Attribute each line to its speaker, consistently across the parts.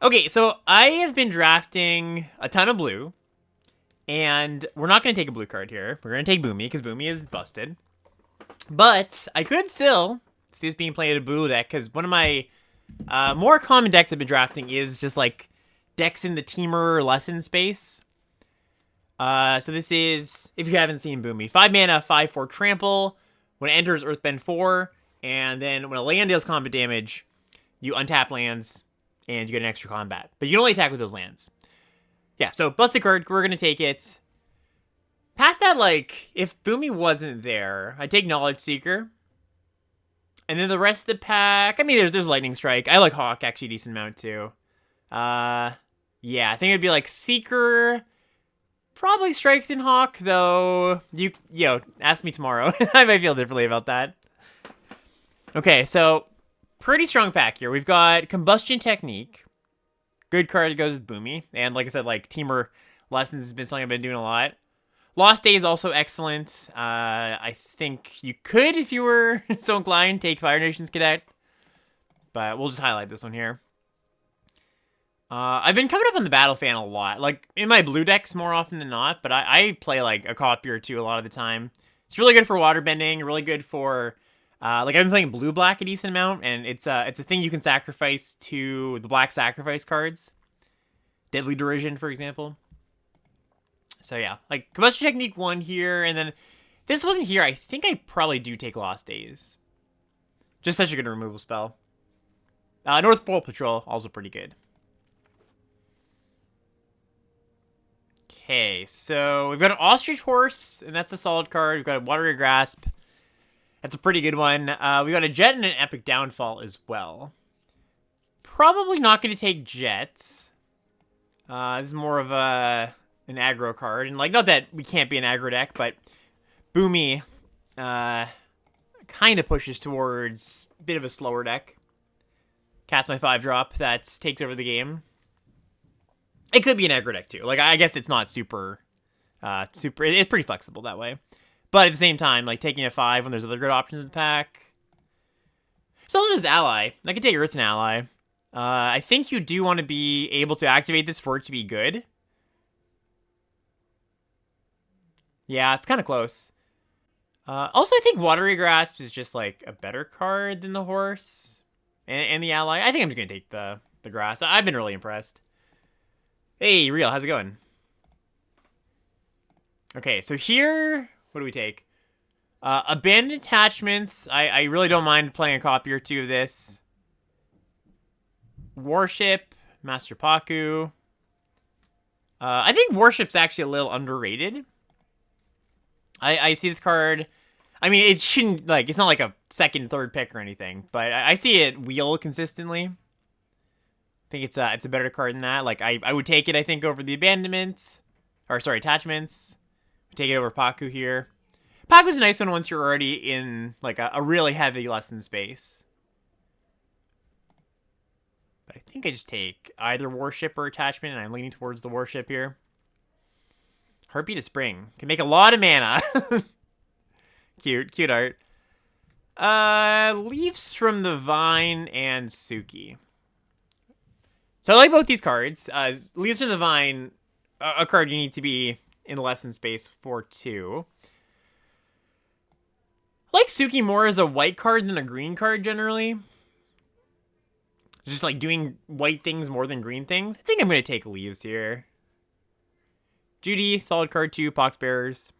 Speaker 1: Okay, so I have been drafting a ton of blue, and we're not going to take a blue card here. We're going to take Boomy, because Boomy is busted. But I could still see this being played in a blue deck, because one of my more common decks I've been drafting is just, like, decks in the Teamer lesson space. So this is, if you haven't seen Boomy, 5 mana, 5/4 trample. When it enters Earthbend 4, and then when a land deals combat damage, you untap lands, and you get an extra combat. But you can only attack with those lands. Yeah, so busted card, we're going to take it. Past that, like, if Boomy wasn't there, I'd take Knowledge Seeker. And then the rest of the pack, I mean, there's Lightning Strike. I like Hawk, actually, a decent amount, too. Yeah, I think it'd be, like, Seeker, probably Strike than Hawk, though, ask me tomorrow. I might feel differently about that. Okay, so, pretty strong pack here. We've got Combustion Technique. Good card that goes with Boomy. And like I said, like, Teamer Lessons has been something I've been doing a lot. Lost Day is also excellent. I think you could, if you were so inclined, take Fire Nations Cadet. But we'll just highlight this one here. I've been coming up on the Battle Fan a lot. Like, in my blue decks more often than not. But I play, like, a copy or two a lot of the time. It's really good for waterbending. Really good for... like, I've been playing blue-black a decent amount. And it's a thing you can sacrifice to the black sacrifice cards. Deadly Derision, for example. So, yeah. Like, Combustion Technique 1 here. And then, if this wasn't here, I think I probably do take Lost Days. Just such a good removal spell. North Pole Patrol, also pretty good. Okay, so we've got an Ostrich Horse, and that's a solid card. We've got a Watery Grasp. That's a pretty good one. We got a Jet and an Epic Downfall as well. Probably not going to take Jet. This is more of an aggro card. And, like, not that we can't be an aggro deck, but Boomy kind of pushes towards a bit of a slower deck. Cast my 5-drop. That takes over the game. It could be an aggro deck, too. Like, I guess it's not super... it's pretty flexible that way. But at the same time, like, taking a 5 when there's other good options in the pack. So this is Ally. I could take Earth and Ally. I think you do want to be able to activate this for it to be good. Yeah, it's kind of close. Also, I think Watery Grasp is just, like, a better card than the Horse. And the Ally. I think I'm just going to take the Grass. I've been really impressed. Hey, Real, how's it going? Okay, so here... What do we take? Abandoned Attachments. I really don't mind playing a copy or two of this. Warship. Master Paku. I think Warship's actually a little underrated. I see this card... I mean, it shouldn't... Like, it's not like a second, third pick or anything. But I see it wheel consistently. I think it's a better card than that. Like, I would take it, I think, over the Abandonment. Or, sorry, Attachments. Take it over Paku here. Paku's a nice one once you're already in, like, a really heavy lesson space. But I think I just take either Warship or Attachment, and I'm leaning towards the Warship here. Heartbeat of Spring. Can make a lot of mana. Cute art. Leaves from the Vine and Suki. So I like both these cards. Leaves from the Vine, a card you need to be in the lesson space for 2. I like Suki more as a white card than a green card, generally. Just, like, doing white things more than green things. I think I'm going to take Leaves here. Judy, solid card 2, Poxbearers.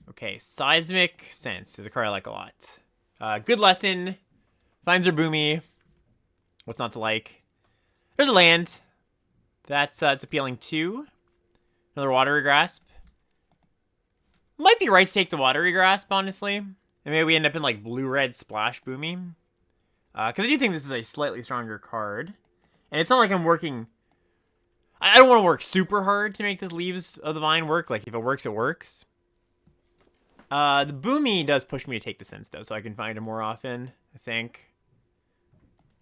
Speaker 1: Okay, Seismic Sense is a card I like a lot. Good lesson. Finds her Boomy. What's not to like? There's a land. That's it's appealing too. Another Watery Grasp. Might be right to take the Watery Grasp, honestly. And maybe we end up in, like, blue-red Splash Boomy. Because I do think this is a slightly stronger card. And it's not like I'm working... I don't want to work super hard to make this Leaves of the Vine work. Like, if it works, it works. The Boomy does push me to take the Sense, though, so I can find it more often, I think.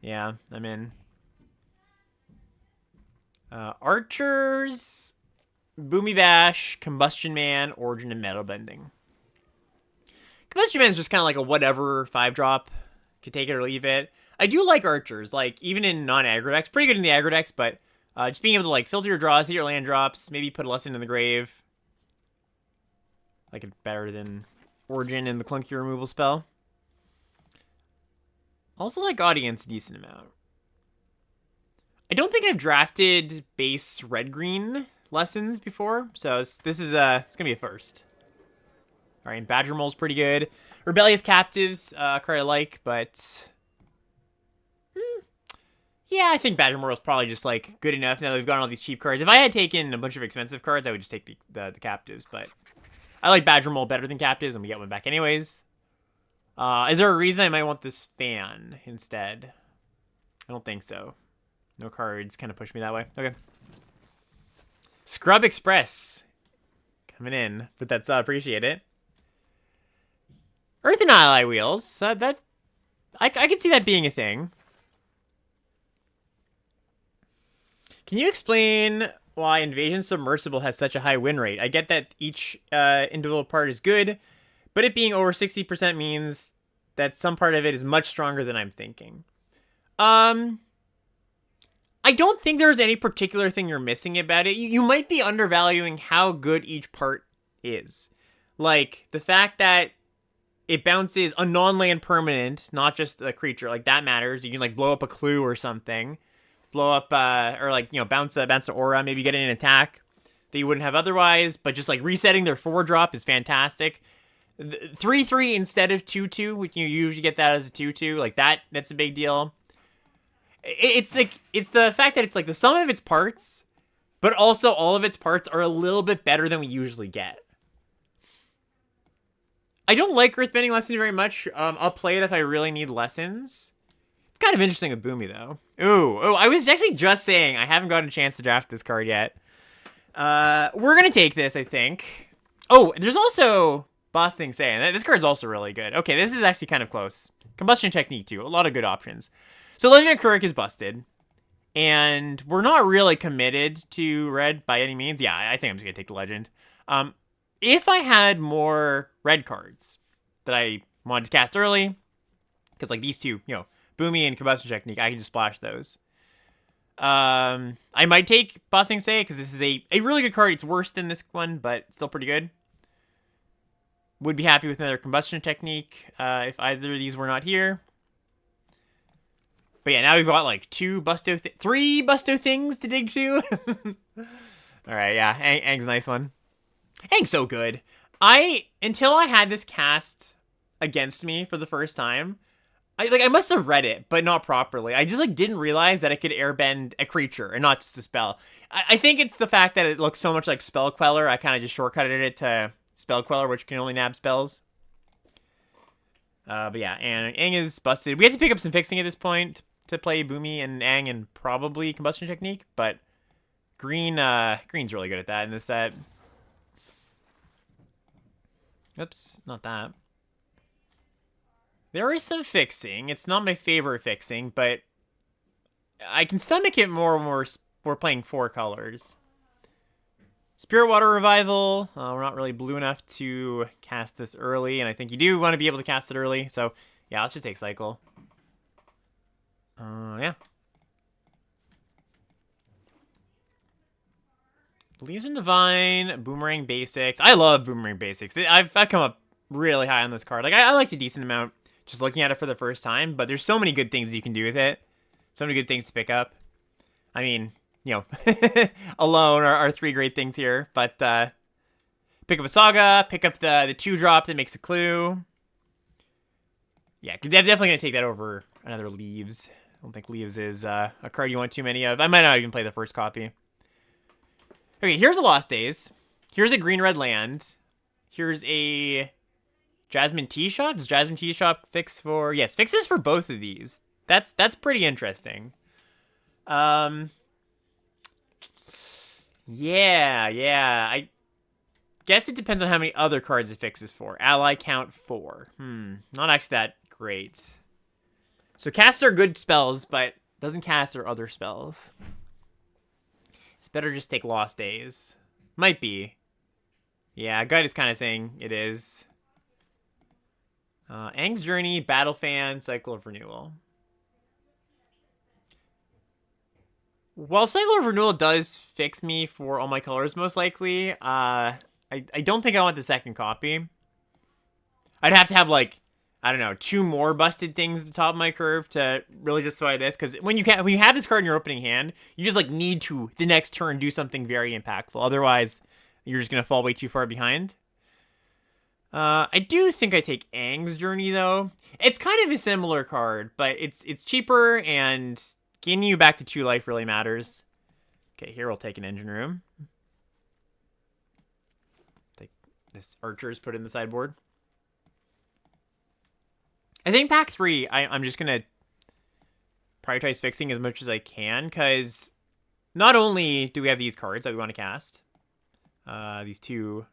Speaker 1: Yeah, I'm in. Archers, Boomy Bash, Combustion Man, Origin, and Metal Bending. Combustion Man is just kind of like a whatever 5-drop. Could take it or leave it. I do like archers, like, even in non-aggro decks. Pretty good in the aggro decks, but just being able to, like, filter your draws, hit your land drops, maybe put a lesson in the grave. I like it better than Origin and the clunky removal spell. Also like Audience a decent amount. I don't think I've drafted base red-green lessons before, so this is it's gonna be a first. All right, Badger Mole's pretty good. Rebellious Captives, card I like, but yeah, I think Badger Mole is probably just like good enough now that we've gotten all these cheap cards. If I had taken a bunch of expensive cards, I would just take the Captives, but I like Badger Mole better than Captives, and we get one back anyways. Is there a reason I might want this fan instead? I don't think so. No cards kind of push me that way. Okay. Scrub Express. Coming in. But that's appreciate it. Earth and Ally Wheels. I can see that being a thing. Can you explain why Invasion Submersible has such a high win rate? I get that each individual part is good, but it being over 60% means that some part of it is much stronger than I'm thinking. I don't think there's any particular thing you're missing about it. You might be undervaluing how good each part is. Like, the fact that it bounces a non-land permanent, not just a creature. Like, that matters. You can, like, blow up a clue or something. Blow up, or, like, you know, bounce an aura. Maybe get an attack that you wouldn't have otherwise. But just, like, resetting their 4-drop is fantastic. 3/3 instead of 2/2, which you usually get that as a 2/2. Like, that's a big deal. It's like, it's the fact that it's like the sum of its parts, but also all of its parts are a little bit better than we usually get. I don't like Earthbending Lesson very much. I'll play it if I really need lessons. It's kind of interesting with Boomy, though. Ooh, I was actually just saying I haven't gotten a chance to draft this card yet. We're going to take this, I think. Oh, there's also Boss Thing saying. This card's also really good. Okay, this is actually kind of close. Combustion Technique, too. A lot of good options. So Legend of Kurik is busted, and we're not really committed to red by any means. Yeah, I think I'm just going to take the Legend. If I had more red cards that I wanted to cast early, because like these two, you know, Boomy and Combustion Technique, I can just splash those. I might take Bossing Say, because this is a really good card. It's worse than this one, but still pretty good. Would be happy with another Combustion Technique if either of these were not here. But yeah, now we've got like three Busto things to dig to. Alright, yeah, Aang's a nice one. Aang's so good. Until I had this cast against me for the first time, I must have read it, but not properly. I just like didn't realize that I could airbend a creature and not just a spell. I think it's the fact that it looks so much like Spell Queller, I kind of just shortcutted it to Spell Queller, which can only nab spells. But yeah, and Aang is busted. We have to pick up some fixing at this point to play Boomy and Aang and probably Combustion Technique, but green's really good at that in this set. Oops, not that. There is some fixing. It's not my favorite fixing, but I can stomach it more when we're playing 4 colors. Spirit Water Revival. We're not really blue enough to cast this early, and I think you do want to be able to cast it early, so yeah, let's just take Cycle. Yeah. Leaves in Divine, Boomerang Basics. I love Boomerang Basics. I've come up really high on this card. Like, I liked a decent amount just looking at it for the first time, but there's so many good things you can do with it. So many good things to pick up. I mean, you know, alone are 3 great things here, but pick up a Saga, pick up the 2-drop that makes a clue. Yeah, definitely going to take that over another Leaves. I don't think Leaves is a card you want too many of. I might not even play the first copy. Okay, here's a Lost Days. Here's a green-red land. Here's a Jasmine Tea Shop. Does Jasmine Tea Shop fix for... Yes, fixes for both of these. That's pretty interesting. Yeah. I guess it depends on how many other cards it fixes for. Ally count 4. Not actually that great. So casts are good spells, but doesn't cast their other spells. It's better just take Lost Days. Might be. Yeah, Guide is kind of saying it is. Aang's Journey, Battle Fan, Cycle of Renewal. While Cycle of Renewal does fix me for all my colors, most likely, I don't think I want the second copy. I'd have to have, like, I don't know, 2 more busted things at the top of my curve to really justify this. Because when you have this card in your opening hand, you just, like, need to, the next turn, do something very impactful. Otherwise, you're just going to fall way too far behind. I do think I take Aang's Journey, though. It's kind of a similar card, but it's cheaper, and getting you back to 2 life really matters. Okay, here we'll take an Engine Room. Take this Archer's put in the sideboard. I think pack 3, I'm just going to prioritize fixing as much as I can, because not only do we have these cards that we want to cast, these 2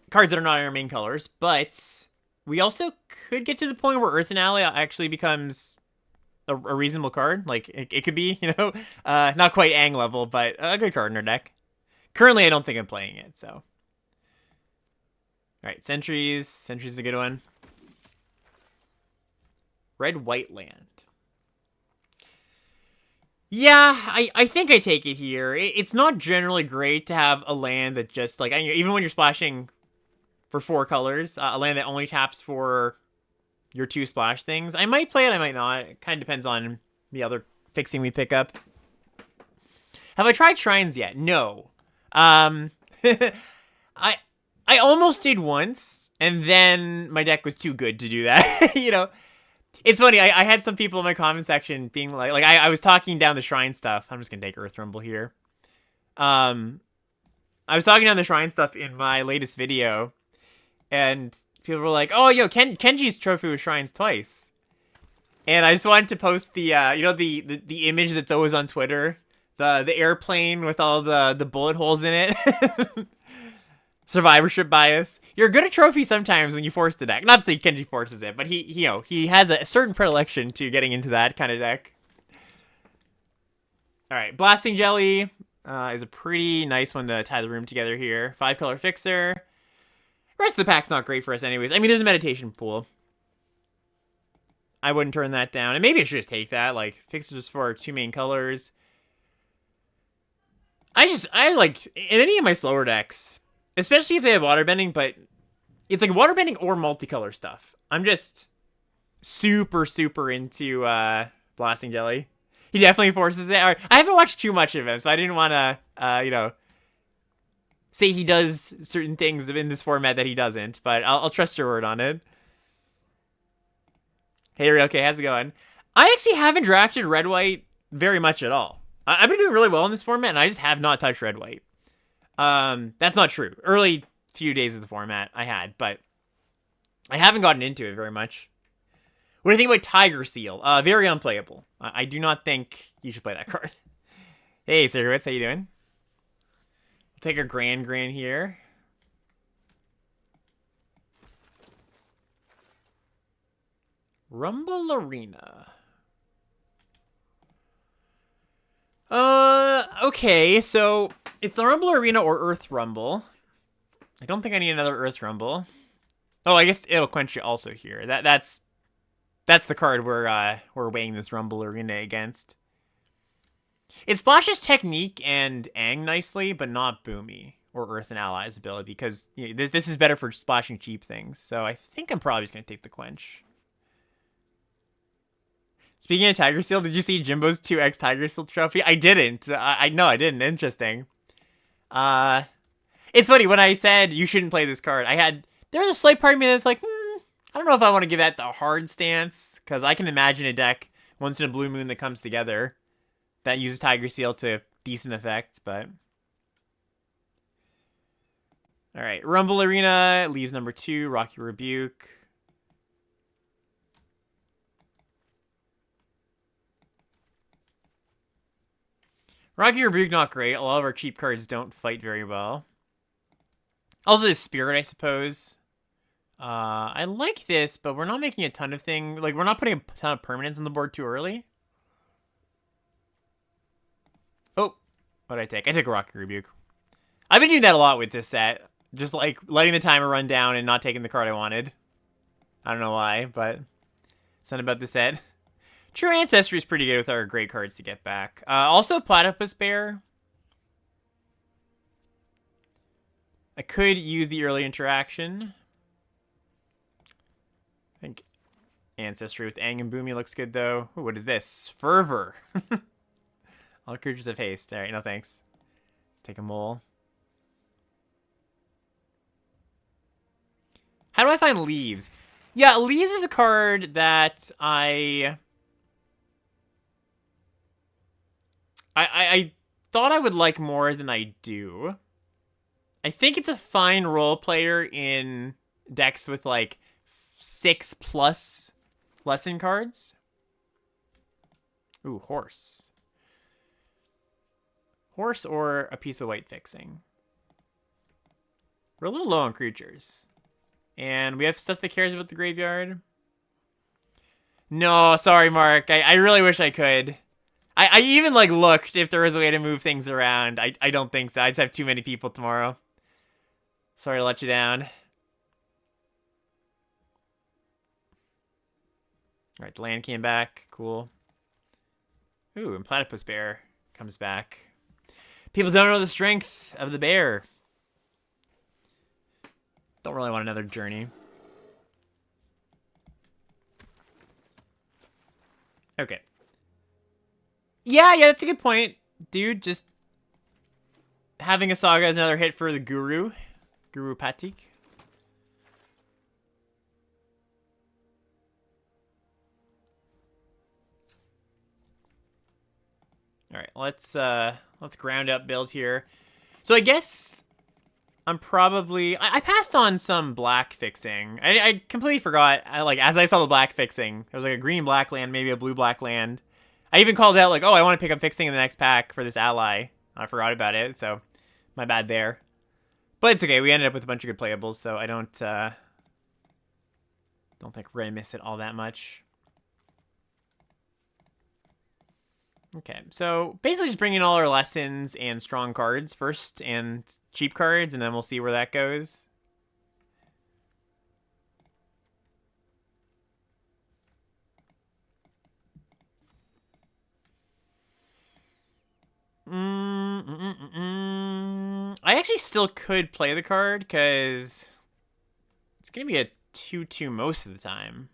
Speaker 1: cards that are not our main colors, but we also could get to the point where Earth and Ally actually becomes a reasonable card. Like, it could be, you know, not quite Aang level, but a good card in our deck. Currently, I don't think I'm playing it, so. All right, Sentries. Sentries is a good one. Red-white land. Yeah, I think I take it here. It's not generally great to have a land that just, like, even when you're splashing for 4 colors, a land that only taps for your 2 splash things. I might play it, I might not. It kind of depends on the other fixing we pick up. Have I tried Shrines yet? No. I almost did once, and then my deck was too good to do that. You know, it's funny. I had some people in my comment section being like I was talking down the Shrine stuff. I'm just gonna take Earth Rumble here. I was talking down the Shrine stuff in my latest video, and people were like, "Oh, yo, Kenji's trophy with Shrines twice," and I just wanted to post the you know, the image that's always on Twitter, the airplane with all the bullet holes in it. Survivorship bias. You're good at trophy sometimes when you force the deck. Not to say Kenji forces it, but he has a certain predilection to getting into that kind of deck. All right, Blasting Jelly is a pretty nice one to tie the room together here. 5-color fixer. The rest of the pack's not great for us anyways. I mean, there's a meditation pool. I wouldn't turn that down. And maybe I should just take that. Like, fixers for our 2 main colors. I like, in any of my slower decks, especially if they have waterbending, but it's like waterbending or multicolor stuff. I'm just super into Blasting Jelly. He definitely forces it. I haven't watched too much of him, so I didn't want to, you know, say he does certain things in this format that he doesn't, but I'll trust your word on it. Hey, okay, how's it going? I actually haven't drafted red-white very much at all. I've been doing really well in this format, and I just have not touched red-white. That's not true. Early few days of the format I had, but I haven't gotten into it very much. What do you think about Tiger Seal? Very unplayable. I do not think you should play that card. Hey, Sirowitz, how you doing? We'll take our Grand here. Rumble Arena. Okay, so it's the Rumble Arena or Earth Rumble. I don't think I need another Earth Rumble. Oh, I guess it'll quench you also here. That's the card we're weighing this Rumble Arena against. It splashes Technique and Aang nicely, but not Boomy or Earth and Allies ability, because you know, this is better for splashing cheap things. So I think I'm probably just gonna take the quench. Speaking of Tiger Steel, did you see Jimbo's 2x Tiger Steel trophy? I didn't. I know I didn't. Interesting. It's funny, when I said you shouldn't play this card, there was a slight part of me that's like, I don't know if I want to give that the hard stance, because I can imagine a deck once in a blue moon that comes together that uses Tiger Steel to decent effect, but... Alright, Rumble Arena leaves number 2, Rocky Rebuke. Rocky Rebuke, not great. A lot of our cheap cards don't fight very well. Also, the Spirit, I suppose. I like this, but we're not making a ton of things. Like, we're not putting a ton of permanents on the board too early. Oh, what did I take? I took a Rocky Rebuke. I've been doing that a lot with this set. Just, like, letting the timer run down and not taking the card I wanted. I don't know why, but something about this set. True Ancestry is pretty good with our great cards to get back. Also, Platypus Bear. I could use the early interaction. I think Ancestry with Aang and Boomy looks good, though. Ooh, what is this? Fervor. All creatures have haste. All right, no thanks. Let's take a mole. How do I find Leaves? Yeah, Leaves is a card that I thought I would like more than I do. I think it's a fine role player in decks with like 6+ lesson cards. Ooh, horse. Horse or a piece of white fixing. We're a little low on creatures. And we have stuff that cares about the graveyard. No, sorry, Mark. I really wish I could. I even like looked if there was a way to move things around. I don't think so. I just have too many people tomorrow. Sorry to let you down. Alright, the land came back. Cool. Ooh, and Platypus Bear comes back. People don't know the strength of the bear. Don't really want another journey. Okay. Yeah, that's a good point. Dude, just having a Saga as another hit for the Guru. Guru Patik. Alright, let's ground up build here. So I guess I'm probably... I passed on some black fixing. I completely forgot. As I saw the black fixing, there was like a green-black land, maybe a blue-black land. I even called out, like, oh, I want to pick up fixing in the next pack for this ally. I forgot about it, so my bad there. But it's okay. We ended up with a bunch of good playables, so I don't think we're going to miss it all that much. Okay, so basically just bringing all our lessons and strong cards first and cheap cards, and then we'll see where that goes. I actually still could play the card because it's going to be a 2/2 most of the time.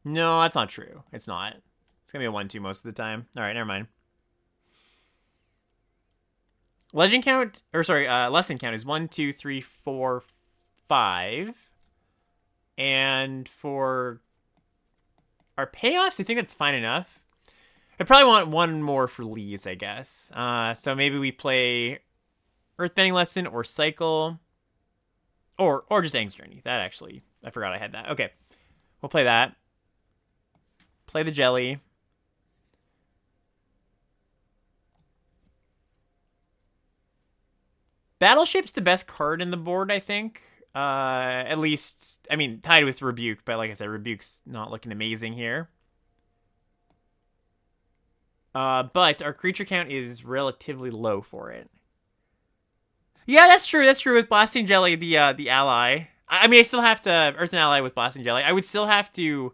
Speaker 1: No, that's not true. It's not. It's going to be a 1/2 most of the time. All right, never mind. Lesson count is 1, 2, 3, 4, 5. And for our payoffs, I think that's fine enough. I probably want one more for Leaves, I guess. So maybe we play Earthbending Lesson or Cycle. Or just Aang's Journey. That actually, I forgot I had that. Okay, we'll play that. Play the Jelly. Battleship's the best card in the board, I think. At least, I mean, tied with Rebuke, but like I said, Rebuke's not looking amazing here. But our creature count is relatively low for it. Yeah, that's true. That's true with Blasting Jelly, the ally. I mean, I still have to Earth an ally with Blasting Jelly. I would still have to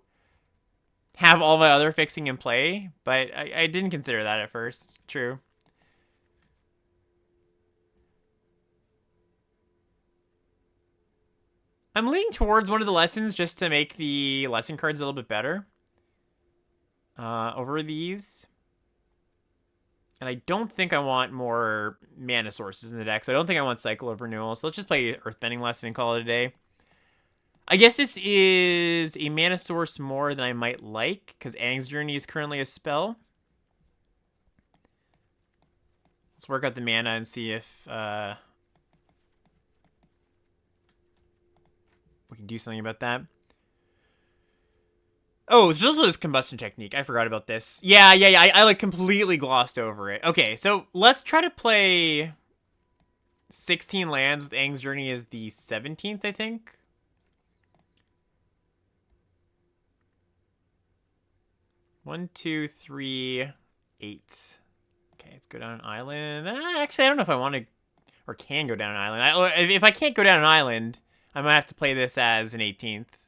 Speaker 1: have all my other fixing in play, but I didn't consider that at first. True. I'm leaning towards one of the lessons just to make the lesson cards a little bit better. Over these. And I don't think I want more mana sources in the deck, so I don't think I want Cycle of Renewal. So let's just play Earthbending Lesson and call it a day. I guess this is a mana source more than I might like, because Aang's Journey is currently a spell. Let's work out the mana and see if we can do something about that. Oh, it's also this combustion technique. I forgot about this. Yeah. I like completely glossed over it. Okay, so let's try to play 16 lands with Aang's Journey as the 17th, I think. One, two, three, 8. Okay, let's go down an island. Actually, I don't know if I want to or can go down an island. If I can't go down an island, I might have to play this as an 18th.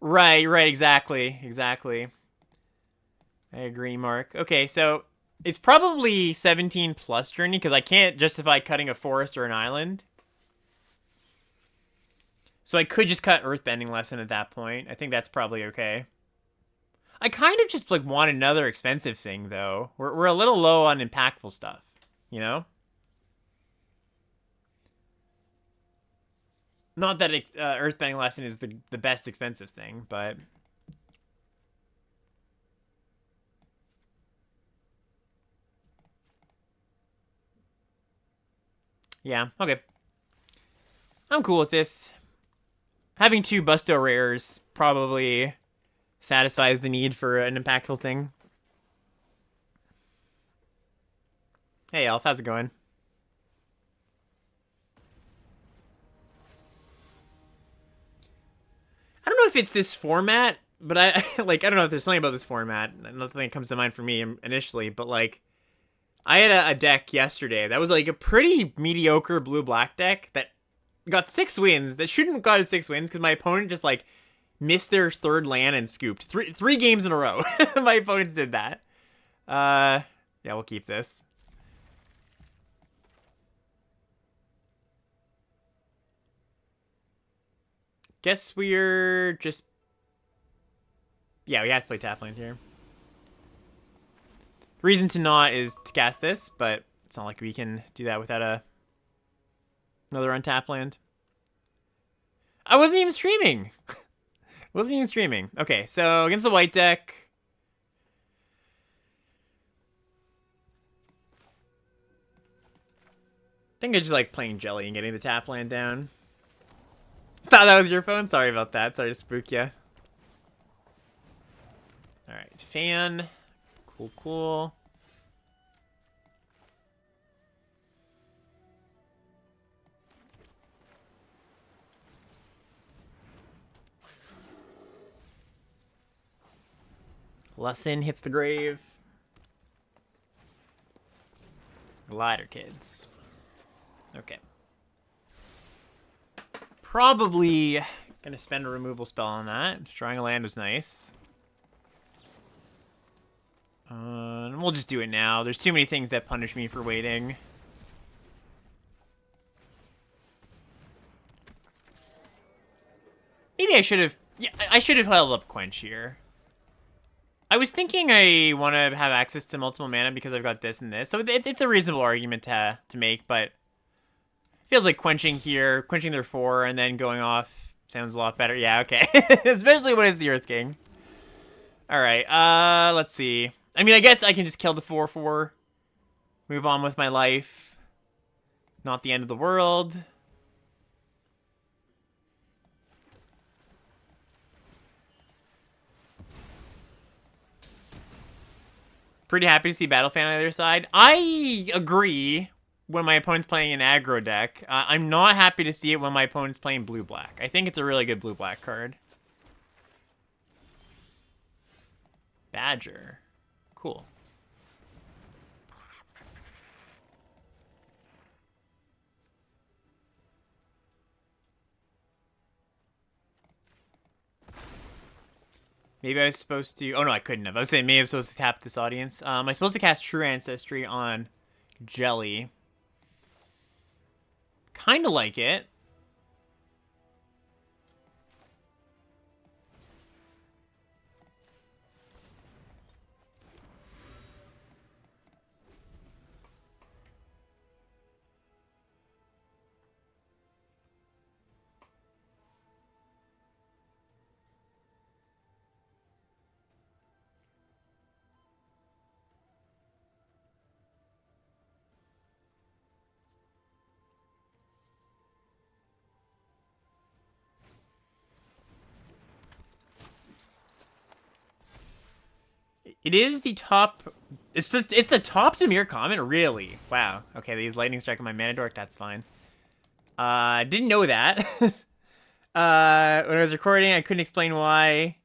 Speaker 1: Right, exactly. I agree, Mark. Okay, so it's probably 17 plus journey because I can't justify cutting a forest or an island. So I could just cut earthbending lesson at that point. I think that's probably okay. I kind of just like want another expensive thing though. We're a little low on impactful stuff, you know? Not that earthbending lesson is the best expensive thing, but yeah, okay. I'm cool with this. Having 2 Busto rares probably satisfies the need for an impactful thing. Hey, Elf, how's it going? I don't know if it's this format, but I like I don't know if there's something about this format. Nothing comes to mind for me initially, but like I had a deck yesterday that was like a pretty mediocre blue-black deck that got 6 wins. That shouldn't have gotten 6 wins because my opponent just like missed their 3rd land and scooped three games in a row. My opponents did that. Yeah, we'll keep this. Guess we're just... Yeah, we have to play Tapland here. Reason to not is to cast this, but it's not like we can do that without another untap land. I wasn't even streaming. Wasn't even streaming. Okay, so against the white deck... I think I just like playing Jelly and getting the tap land down. Thought that was your phone? Sorry about that. Sorry to spook you. Alright, fan. Cool, cool. Lesson hits the grave. Glider kids. Okay. Probably gonna spend a removal spell on that. Drawing a land was nice. We'll just do it now. There's too many things that punish me for waiting. Maybe I should have... Yeah, I should have held up Quench here. I was thinking I want to have access to multiple mana because I've got this and this. So it's a reasonable argument to make, but... Feels like quenching here, quenching their 4, and then going off sounds a lot better. Yeah, okay. Especially when it's the Earth King. Alright, let's see. I mean, I guess I can just kill the 4/4. Move on with my life. Not the end of the world. Pretty happy to see Battle Fan on the other side. I agree when my opponent's playing an aggro deck. I'm not happy to see it when my opponent's playing blue-black. I think it's a really good blue-black card. Badger. Cool. Maybe I was supposed to... Oh, no, I couldn't have. I was saying maybe I'm supposed to tap this audience. I'm supposed to cast True Ancestry on Jelly. Kind of like it. It is the top... It's the top Dimir comment? Really? Wow. Okay, these Lightning Strike on my Mana Dork, that's fine. Didn't know that. When I was recording, I couldn't explain why.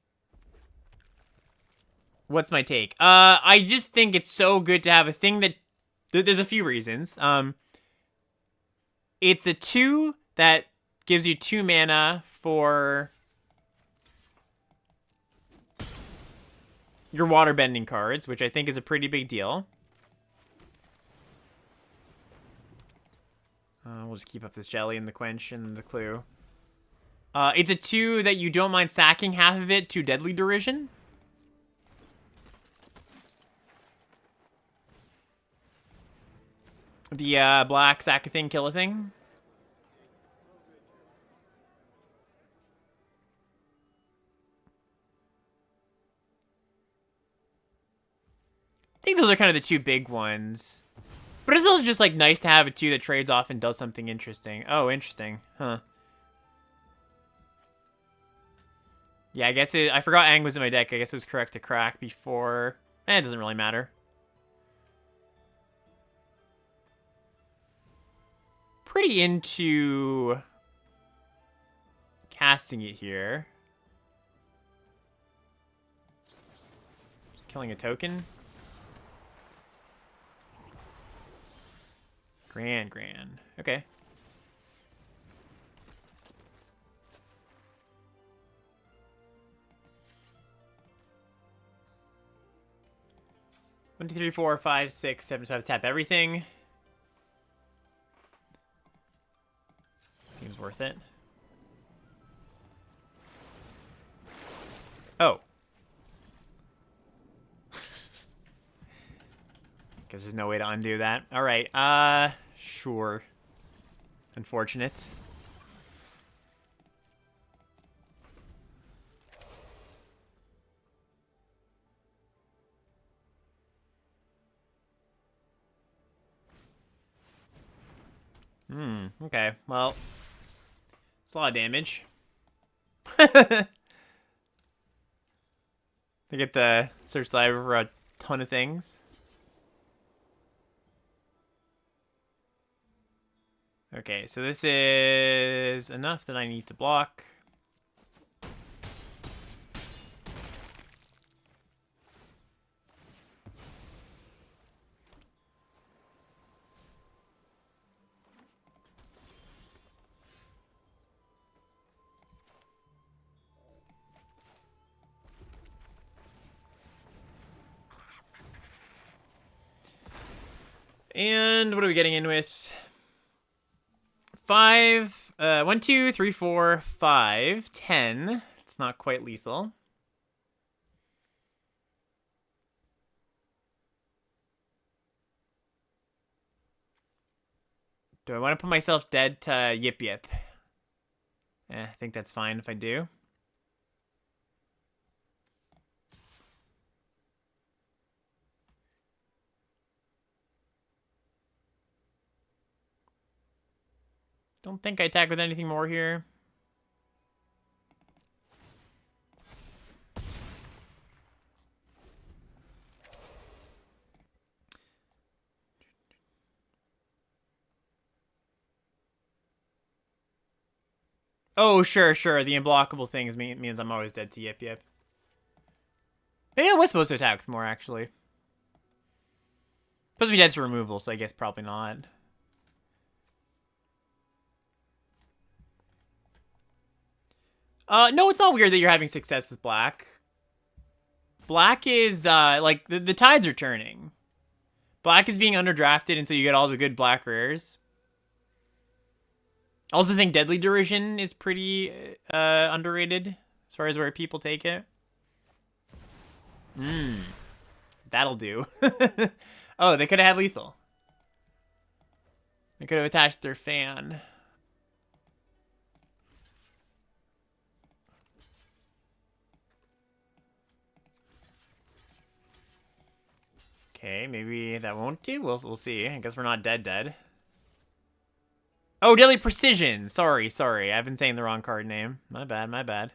Speaker 1: What's my take? I just think it's so good to have a thing that... There's a few reasons. It's a 2 that gives you 2 mana for... your water bending cards, which I think is a pretty big deal. We'll just keep up this jelly and the quench and the clue. It's a 2 that you don't mind sacking half of it to Deadly Derision. The black sack a thing, kill a thing. I think those are kind of the 2 big ones. But it's also just like nice to have a 2 that trades off and does something interesting. Oh, interesting. Huh. Yeah, I guess I forgot Aang was in my deck. I guess it was correct to crack before. It doesn't really matter. Pretty into casting it here. Killing a token. Grand. Okay. One, two, three, four, five, six, seven. So I have to tap everything. Seems worth it. Oh. Guess there's no way to undo that. All right. Sure. Unfortunate. Okay. Well, it's a lot of damage. They get the search library for a ton of things. Okay, so this is enough that I need to block. And what are we getting in with? 5, 1, 2, 3, 4, 5, 10. It's not quite lethal. Do I want to put myself dead to Yip Yip? I think that's fine if I do. Don't think I attack with anything more here. Oh, sure. The unblockable things means I'm always dead to Yip Yip. Maybe I was supposed to attack with more, actually. Supposed to be dead to removal, so I guess probably not. No, it's not weird that you're having success with black. Black is, like, the tides are turning. Black is being underdrafted until you get all the good black rares. I also think Deadly Derision is pretty underrated as far as where people take it. That'll do. Oh, they could have had lethal. They could have attached their fan. Okay, maybe that won't do. We'll see. I guess we're not dead. Oh, Deadly Precision. Sorry. I've been saying the wrong card name. My bad.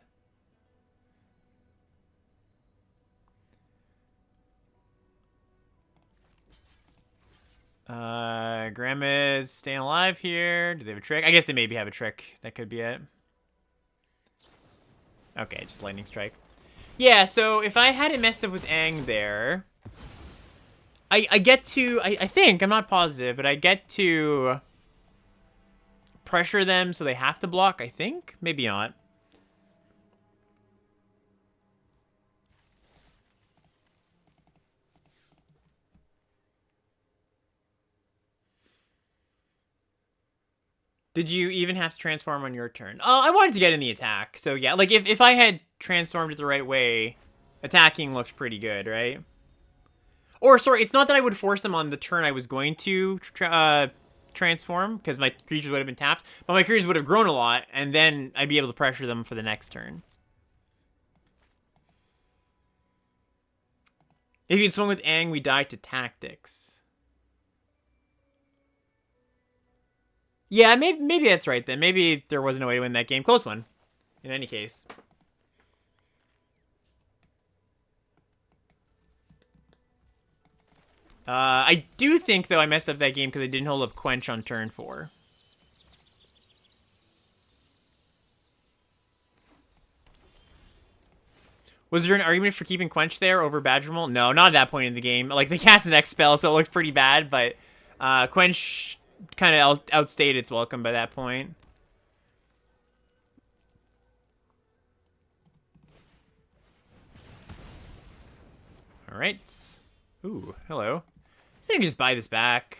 Speaker 1: Grandma's staying alive here. Do they have a trick? I guess they maybe have a trick. That could be it. Okay, just Lightning Strike. Yeah, so if I hadn't messed up with Aang there, I get to, I think, I'm not positive, but I get to pressure them so they have to block, I think? Maybe not. Did you even have to transform on your turn? Oh, I wanted to get in the attack. So yeah, like if I had transformed it the right way, attacking looked pretty good, right? Or sorry, it's not that I would force them on the turn I was going to transform, because my creatures would have been tapped, but my creatures would have grown a lot, and then I'd be able to pressure them for the next turn. If you'd swung with Aang, we died to tactics. Yeah, maybe that's right then. Maybe there wasn't a way to win that game. Close one, in any case. I do think, though, I messed up that game because I didn't hold up Quench on turn 4. Was there an argument for keeping Quench there over Badgermole? No, not at that point in the game. Like, they cast an X spell, so it looked pretty bad, but Quench kind of outstayed its welcome by that point. All right. Ooh, hello. I think I can just buy this back.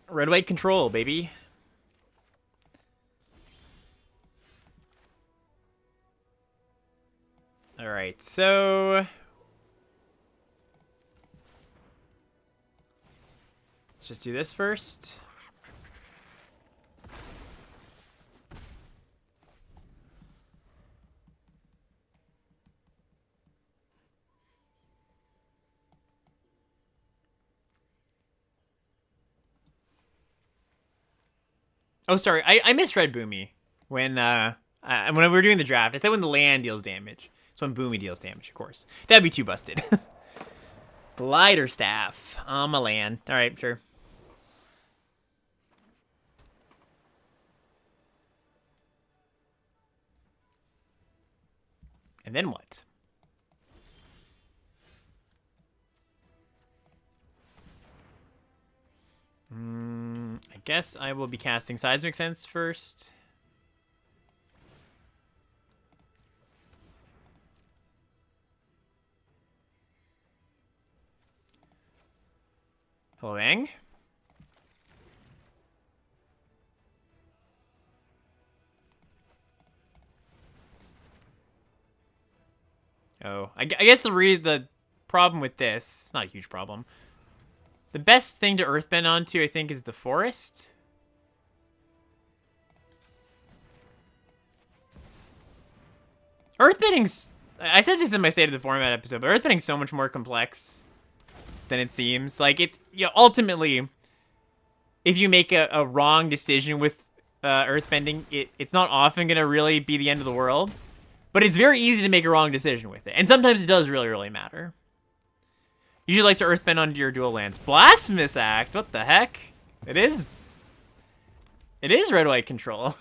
Speaker 1: Red-white control, baby. All right, so let's just do this first. Oh, sorry, I misread Boomy when we were doing the draft. I said when the land deals damage. So when Boomy deals damage, of course. That'd be too busted. Glider staff. A land. All right, sure. And then what? I guess I will be casting Seismic Sense first. Hello, Aang. Oh, I guess the problem with this, it's not a huge problem. The best thing to Earthbend onto, I think, is the forest. Earthbending's... I said this in my State of the Format episode, but Earthbending's so much more complex than it seems. Like, ultimately, if you make a wrong decision with Earthbending, it's not often going to really be the end of the world. But it's very easy to make a wrong decision with it. And sometimes it does really, really matter. You should like to Earthbend onto your dual lands. Blasphemous Act? What the heck? It is red-white control.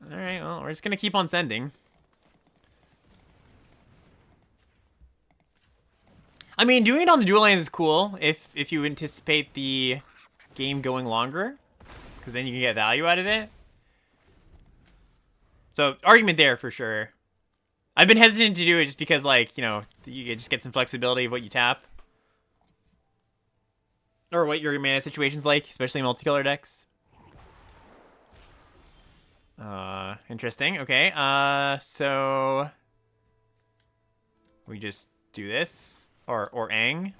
Speaker 1: Alright, well, we're just going to keep on sending. I mean, doing it on the dual lands is cool if you anticipate the game going longer. Because then you can get value out of it. So, argument there for sure. I've been hesitant to do it just because, like, you know, you just get some flexibility of what you tap. Or what your mana situation's like, especially in multicolor decks. Interesting. Okay, so... we just do this. Or Aang.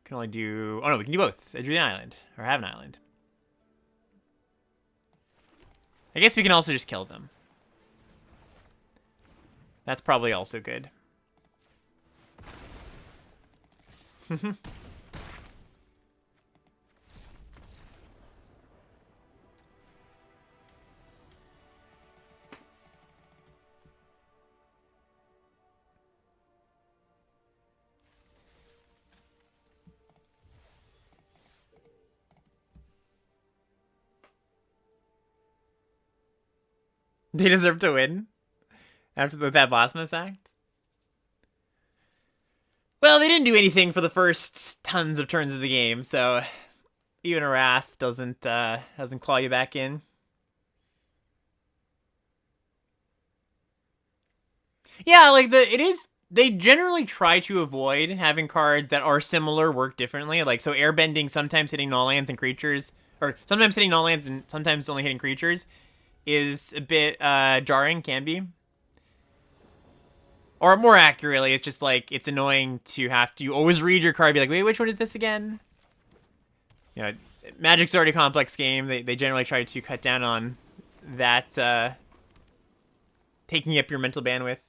Speaker 1: Can only do... oh no, we can do both. I drew the island. Or have an island. I guess we can also just kill them. That's probably also good. They deserve to win after that Blasphemous Act. Well, they didn't do anything for the first tons of turns of the game, so even a Wrath doesn't claw you back in. Yeah, like they generally try to avoid having cards that are similar work differently. Like, so airbending sometimes hitting null lands and creatures, or sometimes hitting null lands and sometimes only hitting creatures, is a bit jarring, can be. Or more accurately, it's just like, it's annoying to have to always read your card, be like, wait, which one is this again? You know, Magic's already a complex game. They generally try to cut down on that, taking up your mental bandwidth.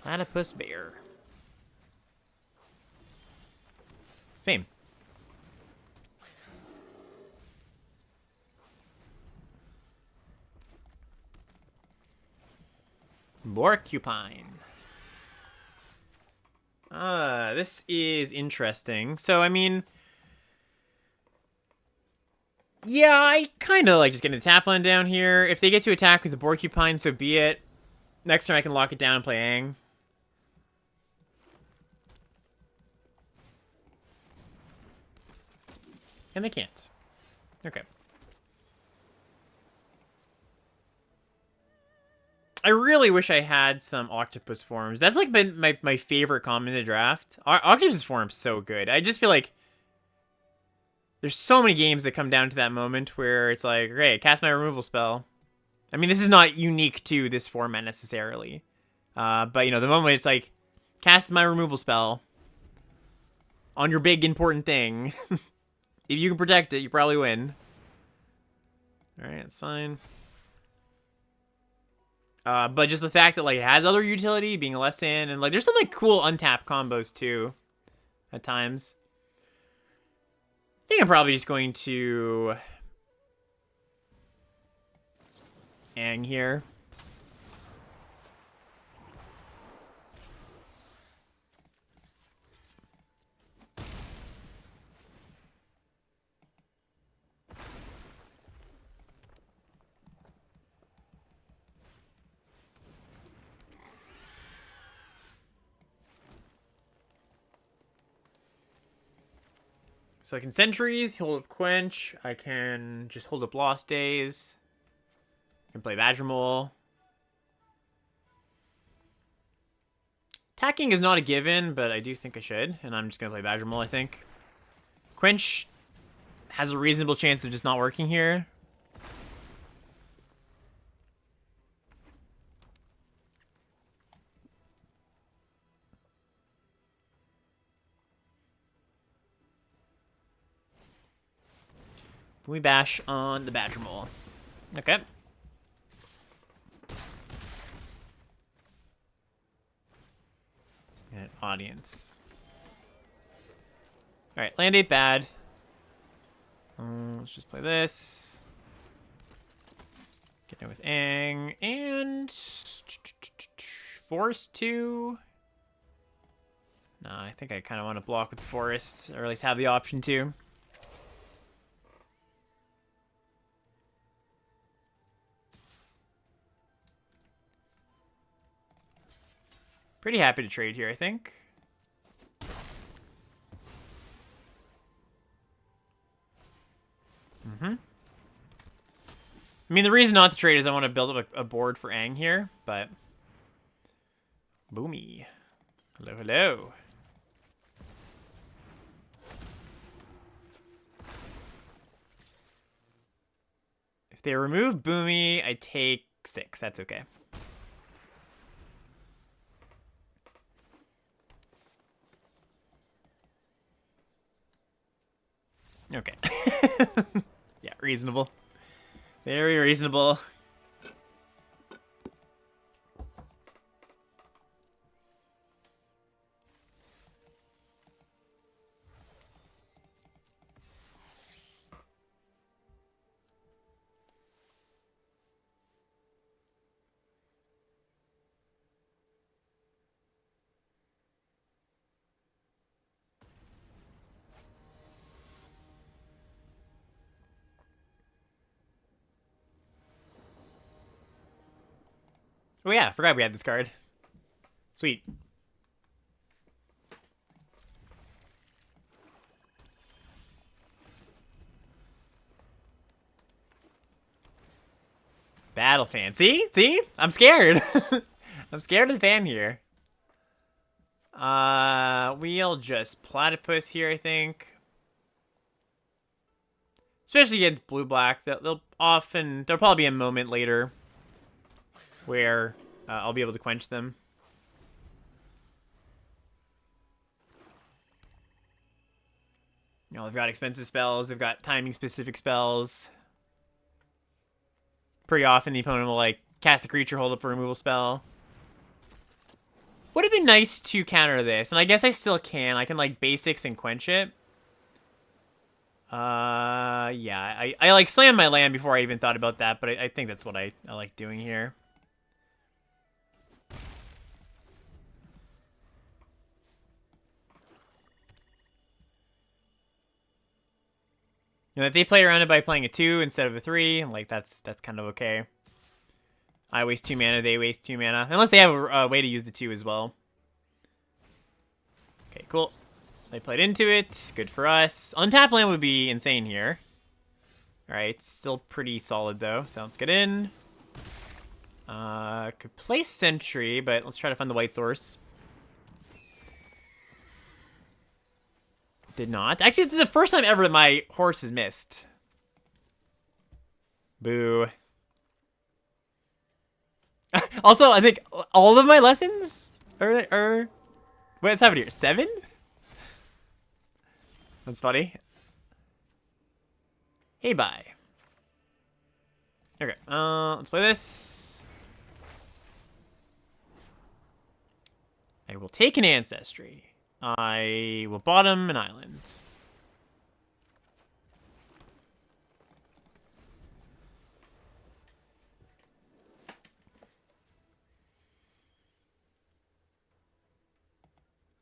Speaker 1: Platypus bear. Same. Borcupine. This is interesting. So, I mean, yeah, I kind of like just getting the tap line down here. If they get to attack with the Borcupine, so be it. Next turn I can lock it down and play Aang. And they can't. Okay. I really wish I had some octopus forms. That's like been my favorite common in the draft. Octopus form's so good. I just feel like there's so many games that come down to that moment where it's like, okay, cast my removal spell. I mean, this is not unique to this format necessarily. But, you know, the moment it's like, cast my removal spell on your big important thing. If you can protect it, you probably win. Alright, that's fine. But just the fact that, like, it has other utility, being a less in, and, like, there's some, like, cool untapped combos, too, at times. I think I'm probably just going to Aang here. So I can Sentries, hold up Quench. I can just hold up Lost Days. I can play Badgermole. Attacking is not a given, but I do think I should. And I'm just going to play Badgermole, I think. Quench has a reasonable chance of just not working here. We bash on the Badgermole. Okay. And audience. Alright, land 8 bad. Let's just play this. Get in with Aang. And Forest 2. No, I think I kind of want to block with the Forest, or at least have the option to. Pretty happy to trade here, I think. I mean, the reason not to trade is I want to build up a board for Aang here, but... Boomy. Hello, hello. If they remove Boomy, I take 6. That's okay. Okay. Yeah, reasonable. Very reasonable. Oh yeah, I forgot we had this card. Sweet. Battle fan. See? See? I'm scared. I'm scared of the fan here. We'll just platypus here, I think. Especially against blue-black. There'll probably be a moment later where I'll be able to quench them. You know, they've got expensive spells. They've got timing-specific spells. Pretty often the opponent will, like, cast a creature, hold up a removal spell. Would have been nice to counter this, and I guess I still can. I can, like, basics and quench it. Yeah, I like, slammed my land before I even thought about that, but I think that's what I like doing here. You know, if they play around it by playing a 2 instead of a 3, like, that's kind of okay. I waste 2 mana, they waste 2 mana. Unless they have a way to use the 2 as well. Okay, cool. They played into it. Good for us. Untap land would be insane here. Alright, still pretty solid, though. So let's get in. Could play Sentry, but let's try to find the white source. Did not. Actually, it's the first time ever that my horse has missed. Boo. Also, I think all of my lessons are what's happening here? 7? That's funny. Hey, bye. Okay, let's play this. I will take an Ancestry. I will bottom an island.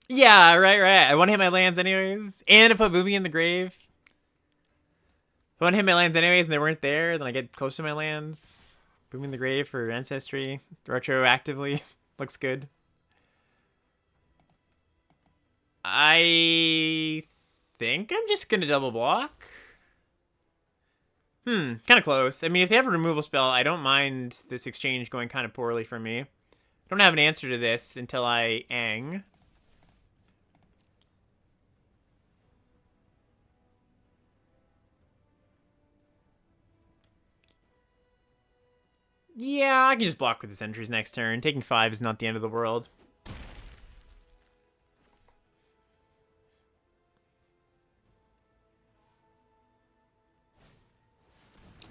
Speaker 1: Yeah, right. I want to hit my lands anyways. And to put Boomy in the grave. If I want to hit my lands anyways and they weren't there, then I get close to my lands. Boomy in the grave for Ancestry. Retroactively. Looks good. I think I'm just going to double block. Kind of close. I mean, if they have a removal spell, I don't mind this exchange going kind of poorly for me. I don't have an answer to this until I Ang. Yeah, I can just block with the sentries next turn. Taking 5 is not the end of the world.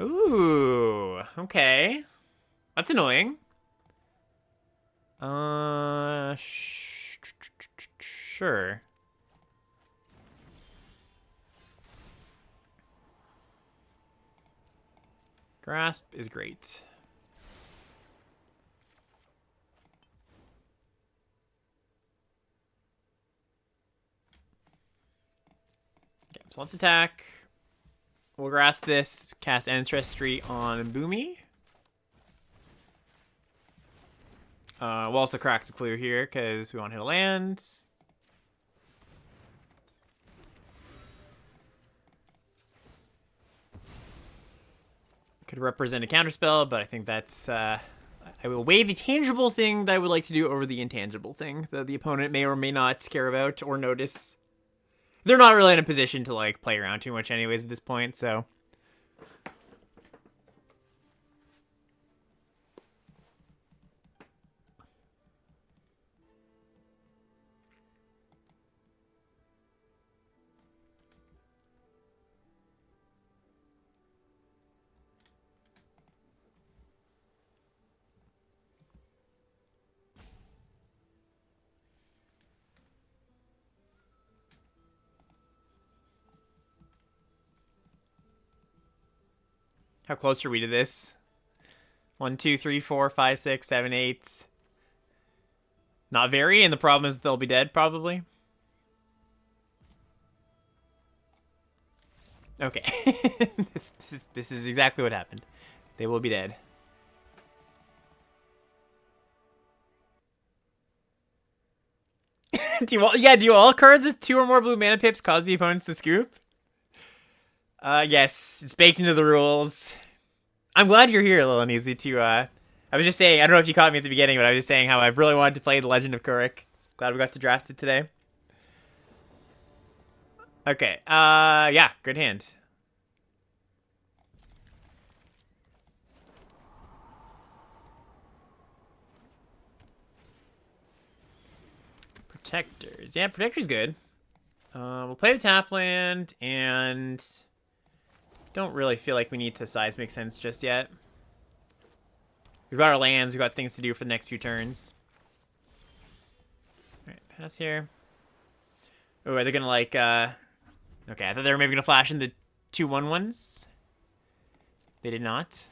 Speaker 1: Ooh, okay. That's annoying. Sure. Grasp is great. Okay, so let's attack. We'll grasp this, cast Ancestry on Boomy. We'll also crack the clue here because we want to hit a land. Could represent a counterspell, but I think that's... I will weigh the tangible thing that I would like to do over the intangible thing that the opponent may or may not care about or notice. They're not really in a position to, like, play around too much anyways at this point, so... How close are we to this? 1, 2, 3, 4, 5, 6, 7, 8. Not very, and the problem is they'll be dead, probably. Okay. This is exactly what happened. They will be dead. do all cards with 2 or more blue mana pips cause the opponents to scoop? Yes, it's baked into the rules. I'm glad you're here, Lil and Easy, to, I was just saying, I don't know if you caught me at the beginning, but I was just saying how I really wanted to play The Legend of Kurik. Glad we got to draft it today. Okay, yeah, good hand. Protectors. Yeah, Protector's good. We'll play the tap land, and don't really feel like we need to seismic sense just yet. We've got our lands, we've got things to do for the next few turns. Alright, pass here. Oh, are they gonna like, okay, I thought they were maybe gonna flash into 2/1/1s. They did not.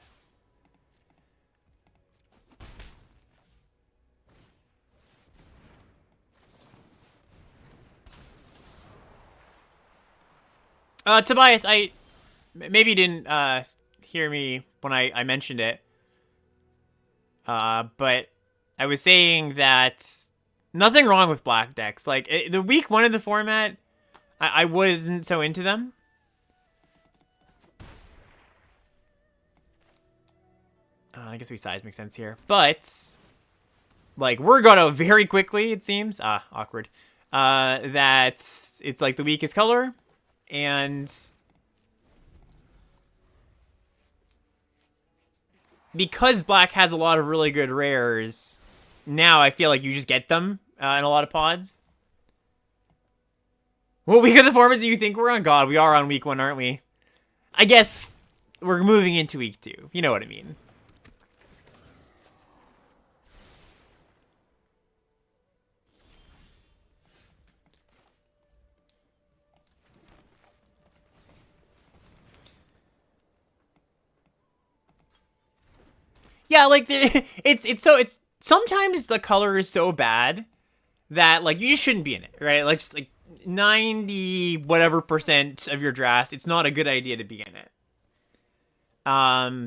Speaker 1: Tobias, maybe you didn't hear me when I mentioned it. But I was saying that nothing wrong with black decks. Like the week 1 of the format, I wasn't so into them. I guess we seismic sense here, but like we're gonna very quickly, it seems. Awkward. That it's like the weakest color. And because black has a lot of really good rares, now I feel like you just get them in a lot of pods. What week of the format do you think we're on? God, we are on week 1, aren't we? I guess we're moving into week 2. You know what I mean. Yeah, like it's sometimes the color is so bad that like you just shouldn't be in it, right? Like just like 90 whatever % of your drafts, it's not a good idea to be in it.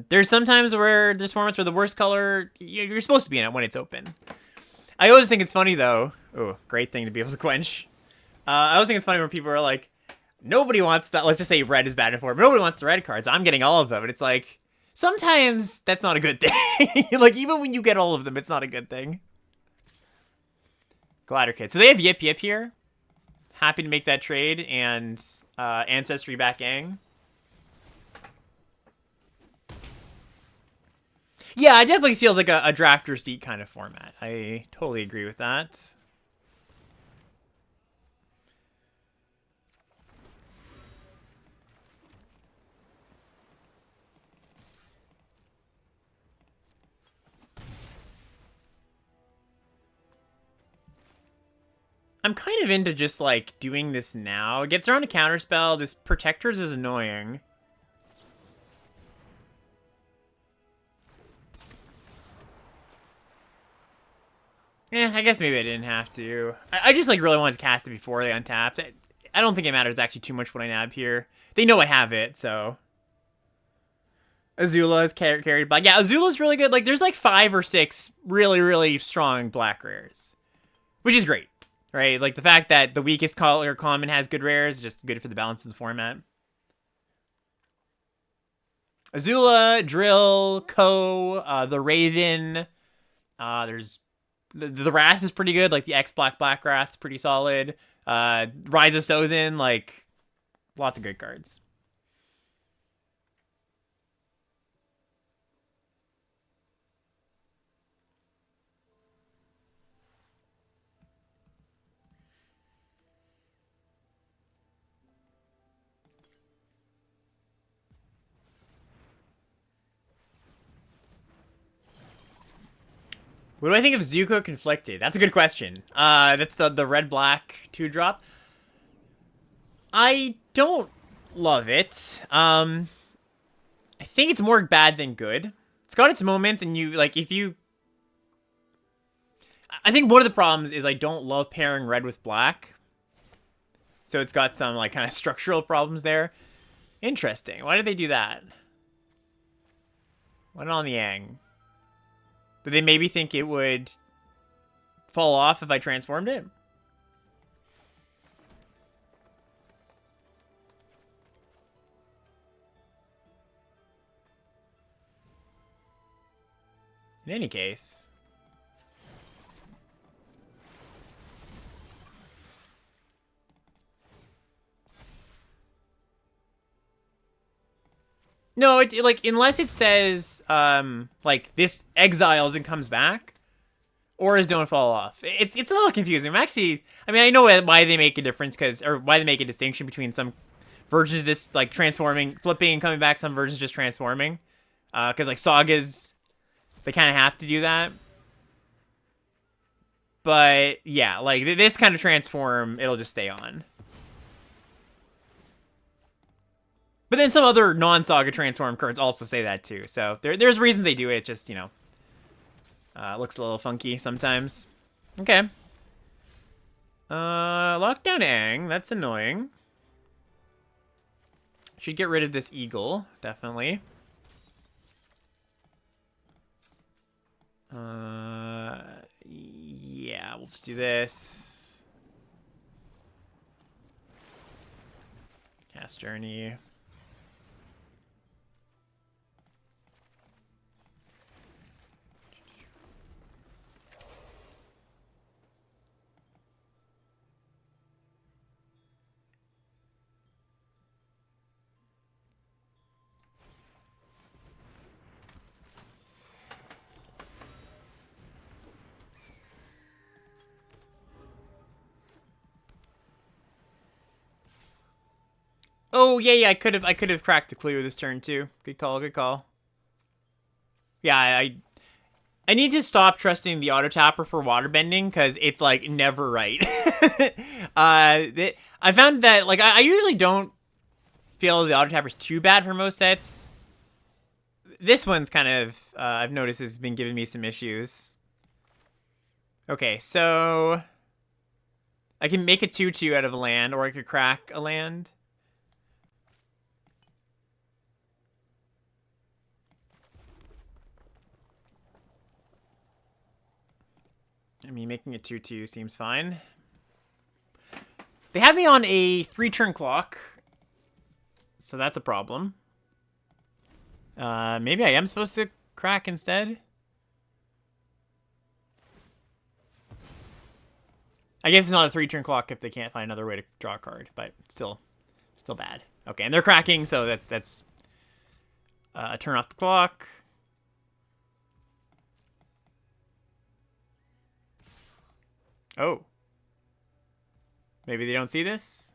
Speaker 1: There's sometimes where there's formats where the worst color you're supposed to be in it when it's open. I always think it's funny though. Oh, great thing to be able to quench. I always think it's funny when people are like, nobody wants that. Let's just say red is bad in form. Nobody wants the red cards. I'm getting all of them, and it's like, sometimes that's not a good thing. Like, even when you get all of them, it's not a good thing. Glider Kit. So they have Yip Yip here. Happy to make that trade, and Ancestry back Aang. Yeah, it definitely feels like a drafter's seat kind of format. I totally agree with that. I'm kind of into just, like, doing this now. It gets around a counterspell. This Protectors is annoying. Yeah, I guess maybe I didn't have to. I just, like, really wanted to cast it before they untapped. I don't think it matters actually too much what I nab here. They know I have it, so... Azula is carried by... Yeah, Azula's really good. Like, there's, like, 5 or 6 really, really strong black rares. Which is great. Right, like the fact that the weakest color common has good rares is just good for the balance of the format. Azula, Drill, Ko, the Raven. There's the Wrath is pretty good. Like the X Black Wrath's pretty solid. Rise of Sozin, like lots of good cards. What do I think of Zuko Conflicted? That's a good question. That's the red-black 2-drop. I don't love it. I think it's more bad than good. It's got its moments, and you, like, if you... I think one of the problems is I don't love pairing red with black. So it's got some, like, kind of structural problems there. Interesting. Why did they do that? Why not on the Yang? Did they maybe think it would fall off if I transformed it? In any case. No, it like unless it says like this exiles and comes back, auras don't fall off. It's a little confusing. I'm actually, I mean, I know why they make a difference or why they make a distinction between some versions of this like transforming, flipping, and coming back. Some versions just transforming, because like sagas, they kind of have to do that. But yeah, like this kind of transform, it'll just stay on. But then some other non-saga transform cards also say that too. So there's reasons they do it. Just, you know, looks a little funky sometimes. Okay. Lockdown Aang. That's annoying. Should get rid of this eagle, definitely. Yeah, we'll just do this. Cast Journey. Oh yeah, I could have cracked the clue this turn too. Good call, good call. Yeah, I need to stop trusting the auto tapper for waterbending because it's like never right. I found that like I usually don't feel the auto tapper's too bad for most sets. This one's kind of I've noticed has been giving me some issues. Okay, so I can make a 2/2 out of a land, or I could crack a land. I mean, making a 2/2 seems fine. They have me on a 3-turn clock, so that's a problem. Maybe I am supposed to crack instead. I guess it's not a 3-turn clock if they can't find another way to draw a card, but still bad. Okay, and they're cracking, so that's a turn off the clock. Oh. Maybe they don't see this?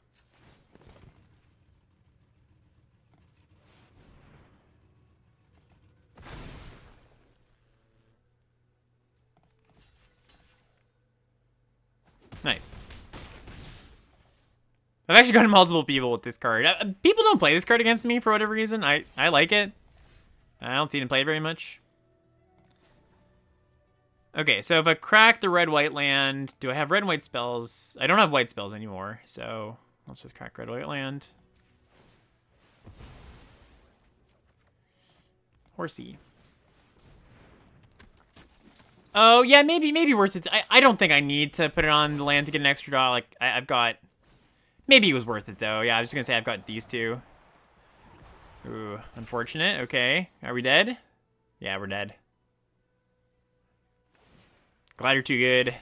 Speaker 1: Nice. I've actually gotten multiple people with this card. People don't play this card against me for whatever reason. I like it. I don't see them play it very much. Okay, so if I crack the red-white land, do I have red and white spells? I don't have white spells anymore, so let's just crack red-white land. Horsey. Oh, yeah, maybe worth it. I don't think I need to put it on the land to get an extra draw. Like, I've got... Maybe it was worth it, though. Yeah, I was just going to say I've got these two. Ooh, unfortunate. Okay. Are we dead? Yeah, we're dead. Glad you're too good.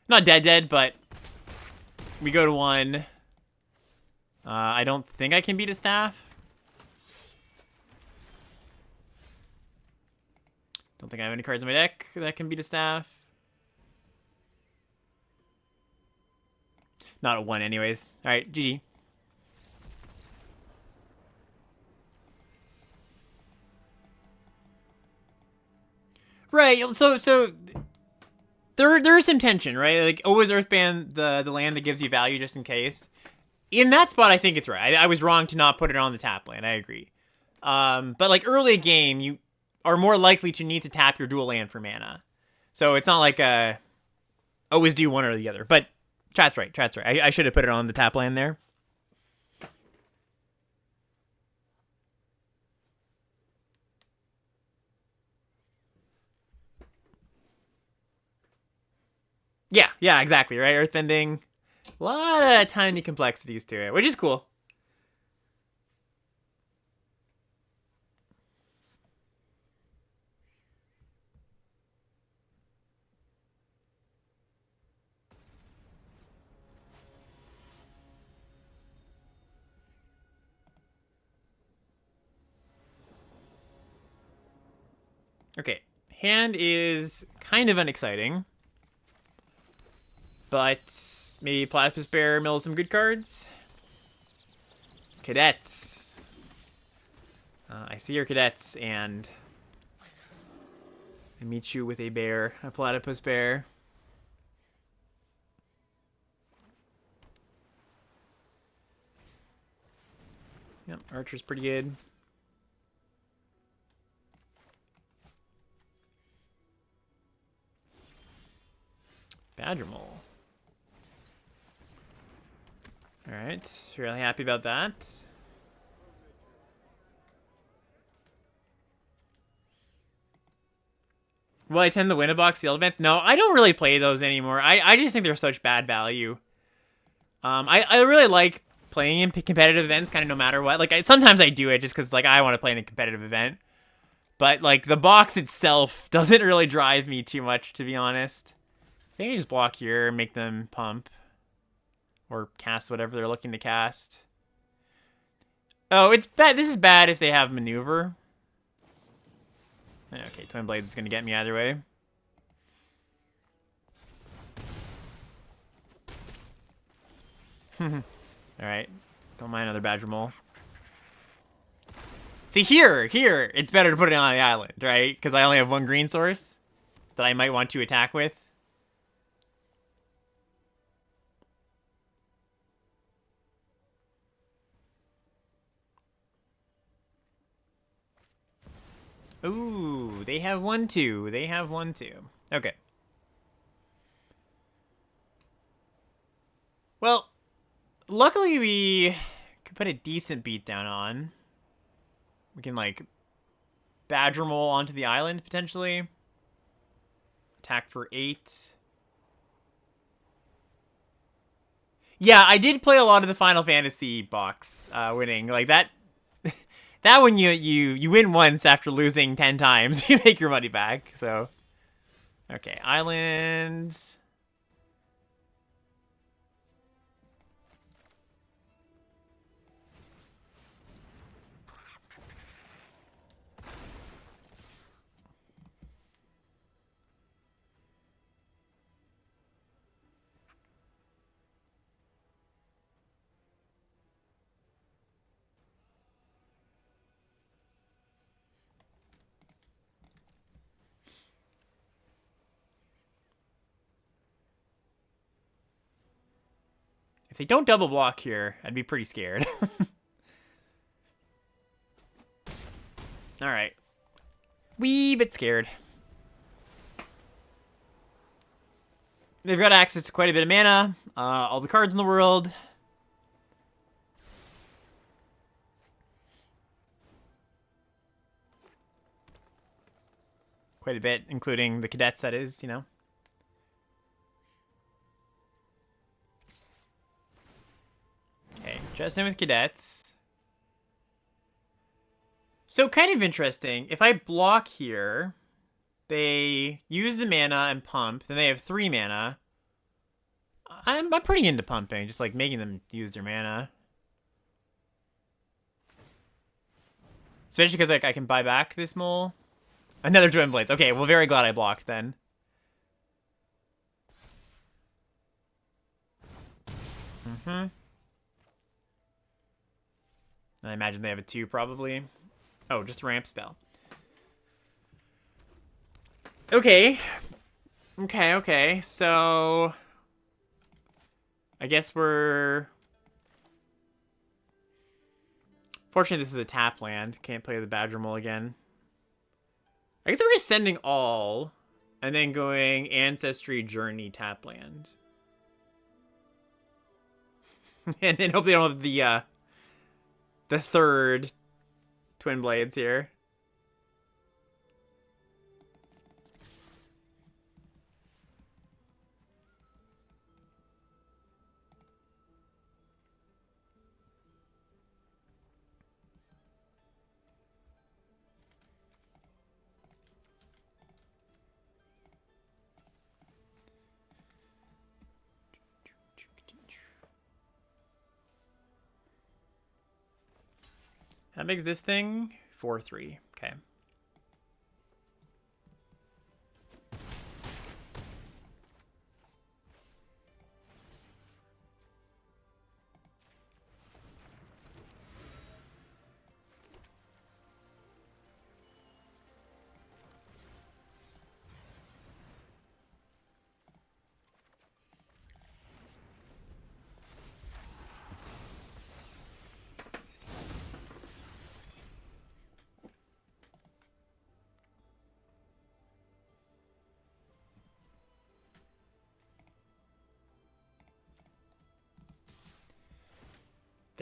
Speaker 1: Not dead, but we go to 1. I don't think I can beat a staff. Don't think I have any cards in my deck that can beat a staff. Not a 1 anyways. All right, GG. Right, so there is some tension, right? Like, always Earthband the land that gives you value just in case. In that spot, I think it's right. I was wrong to not put it on the tap land. I agree. But like early game, you are more likely to need to tap your dual land for mana. So it's not like always do one or the other. But chat's right. I should have put it on the tap land there. Yeah, exactly, right? Earthbending. A lot of tiny complexities to it, which is cool. Okay, hand is kind of unexciting. But maybe Platypus Bear mills some good cards. Cadets. I see your cadets, and I meet you with a bear, a Platypus Bear. Yep, Archer's pretty good. Badgermole. Alright, really happy about that. Will I tend to win a box sealed events? No, I don't really play those anymore. I just think they're such bad value. I really like playing in competitive events, kind of no matter what. Like, sometimes I do it just because, like, I want to play in a competitive event. But, like, the box itself doesn't really drive me too much, to be honest. I think I just block here and make them pump. Or cast whatever they're looking to cast. Oh, it's bad. This is bad if they have maneuver. Okay, Twin Blades is going to get me either way. Alright. Don't mind another Badger Mole. See, here, it's better to put it on the island, right? Because I only have one green source that I might want to attack with. Ooh, they have 1/2. They have 1/2. Okay. Well, luckily we could put a decent beatdown on. We can, like, Badger Mole onto the island, potentially. Attack for 8. Yeah, I did play a lot of the Final Fantasy box winning. Like, that... that one you win once after losing 10 times. You make your money back, so... Okay, island... If they don't double block here, I'd be pretty scared. Alright. Wee bit scared. They've got access to quite a bit of mana. All the cards in the world. Quite a bit, including the cadets, that is, you know. Okay, just in with cadets. So, kind of interesting. If I block here, they use the mana and pump. Then they have 3 mana. I'm pretty into pumping, just like making them use their mana. Especially because like I can buy back this mole. Another Twin Blades. Okay, well, very glad I blocked then. I imagine they have a 2 probably. Oh, just a ramp spell. Okay. Okay. So I guess we're... Fortunately, this is a tap land. Can't play the Badger Mole again. I guess we're just sending all and then going Ancestry Journey tap land. And then hope they don't have the third Twin Blades here. How big's this thing? 4/3. Okay.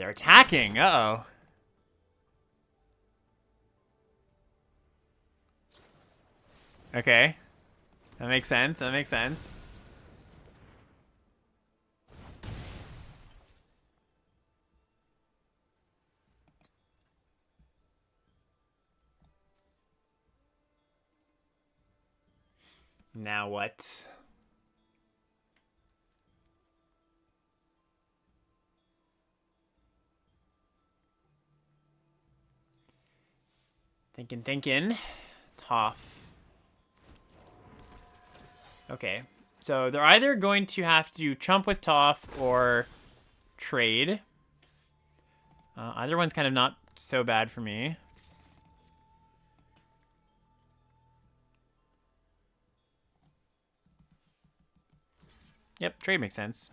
Speaker 1: They're attacking. Uh-oh. Okay. That makes sense. That makes sense. Now what? Thinking. Tough. Okay. So they're either going to have to chump with Toph or trade. Either one's kind of not so bad for me. Yep, trade makes sense.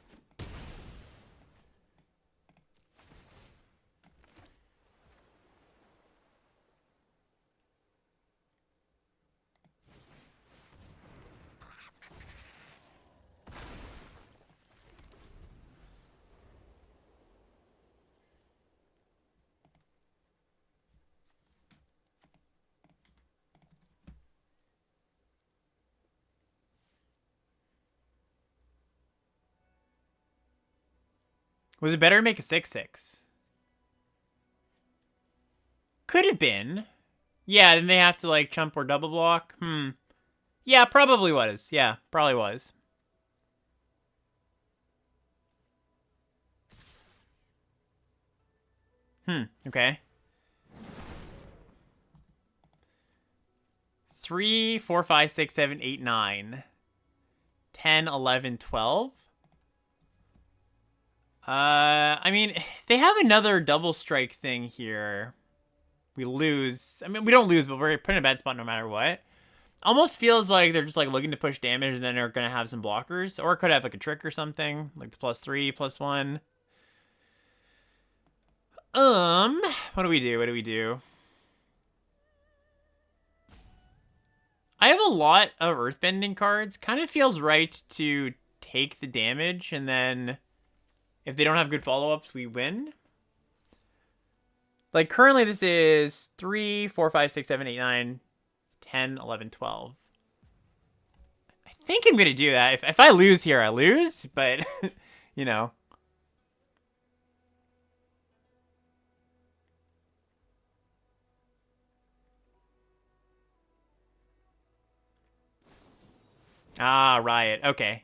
Speaker 1: Was it better to make a 6/6? Could have been. Yeah, then they have to, like, chump or double block. Yeah, probably was. Yeah, probably was. Okay. 3, 4, 5, 6, 7, 8, 9. 10, 11, 12. I mean, if they have another double strike thing here, we lose. I mean, we don't lose, but we're put in a bad spot no matter what. Almost feels like they're just, like, looking to push damage and then they're going to have some blockers. Or it could have, like, a trick or something. Like the +3, +1. What do we do? What do we do? I have a lot of earthbending cards. Kind of feels right to take the damage, and then if they don't have good follow-ups, we win. Like, currently this is 3, 4, 5, 6, 7, 8, 9, 10, 11, 12. I think I'm going to do that. If I lose here, I lose, but, you know. Ah, Riot. Okay.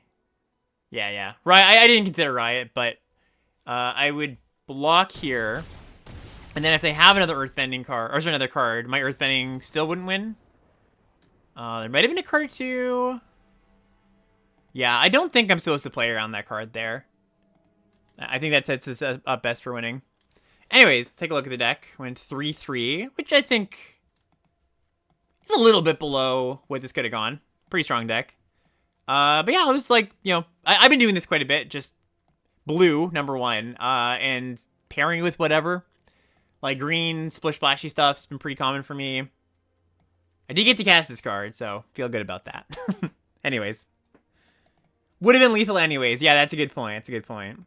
Speaker 1: Yeah. Riot. I didn't consider Riot, but I would block here. And then if they have another earthbending card, or sorry, another card, my earthbending still wouldn't win. There might have been a card or two. Yeah, I don't think I'm supposed to play around that card there. I think that sets us up best for winning. Anyways, take a look at the deck. Went 3-3, which I think is a little bit below what this could have gone. Pretty strong deck. But yeah, I was like, you know, I've been doing this quite a bit. Just blue, number one, and pairing with whatever. Like green, splish splashy stuff's been pretty common for me. I did get to cast this card, so feel good about that. Anyways. Would have been lethal anyways. Yeah, that's a good point. That's a good point.